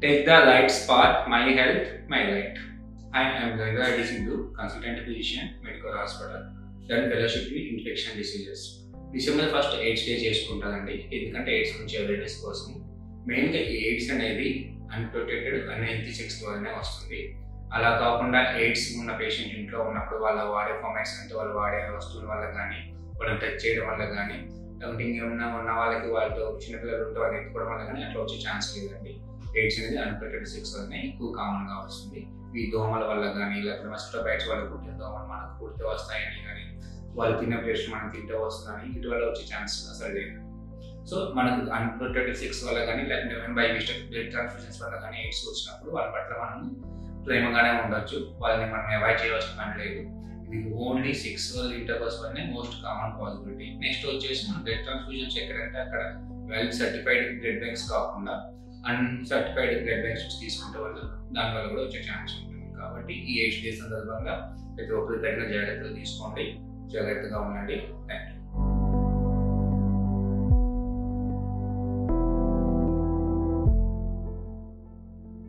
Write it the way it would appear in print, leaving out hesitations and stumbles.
Take the light's path, my health, my right. Hi, I am Gaida Sidhu, consultant physician, medical hospital, done fellowship in infection diseases. December 1st AIDS day చేసుకుంటానండి. ఎందుకంటే AIDS గురించి awareness కోసం. మెయిన్గా ఈ AIDS అనేది unprotected unhealthy sex ద్వారానే వస్తుంది. అలా కాకుండా ఎయిడ్స్ ఉన్న పేషెంట్ ఇంట్లో ఉన్నప్పుడు వాళ్ళు వాడే ఫార్మాట్స్ అంటే వాళ్ళు వాడే వస్తువుల వల్ల కానీ వాళ్ళని టచ్ చేయడం వల్ల కానీ ఏమన్నా ఉన్న వాళ్ళకి వాళ్ళతో చిన్నపిల్లలు ఉంటే వాళ్ళు ఎత్తుకోవడం వల్ల కానీ అట్లా వచ్చే ఛాన్స్ లేదండి. ఎయిడ్స్ అనేది అన్ప్రొటెక్టెడ్ సెక్స్ వల్లనే ఎక్కువ కామన్గా వస్తుంది. ఈ దోమల వల్ల కానీ లేకపోతే మస్కిటో బైట్స్ వల్ల కుట్టిన దోమలు మనకు కుడితే వస్తాయని కానీ వాళ్ళు తిన్న ప్లేస్ మనం తింటే వస్తుందని వీటి వల్ల వచ్చే ఛాన్స్ అసలు లేదు. సో మనకు అన్ప్రొటెక్టెడ్ సెక్స్ వల్ల కానీ లేకపోతే బై మిస్టేక్ బ్లడ్ ట్రాన్స్ఫ్యూజన్స్ వల్ల కానీ ఎయిడ్స్ వచ్చినప్పుడు వాళ్ళ పట్ల మనం ప్రేమగానే ఉండొచ్చు. వాళ్ళని మనం అవాయిడ్ చేయవలసిన పని లేదు. ఇది ఓన్లీ సెక్సువల్ ఇంటర్కోర్స్ వల్లనే మోస్ట్ కామన్ పాసిబిలిటీ. నెక్స్ట్ వచ్చేసి మనం బ్లడ్ ట్రాన్స్ఫ్యూజన్స్ ఎక్కడంటే అక్కడ వెల్ సర్టిఫైడ్ బ్లడ్ బ్యాంక్స్ కాకుండా అన్సర్టిఫైడ్ బ్లడ్ బ్యాంక్స్ తీసుకుంటే వాళ్ళు దానివల్ల కూడా వచ్చే ఛాన్స్ ఉంటుంది. కాబట్టి ఈ ఎయిడ్స్ డే సందర్భంగా ప్రతి ఒక్కరు తగిన జాగ్రత్తలు తీసుకోండి, జాగ్రత్తగా ఉండండి.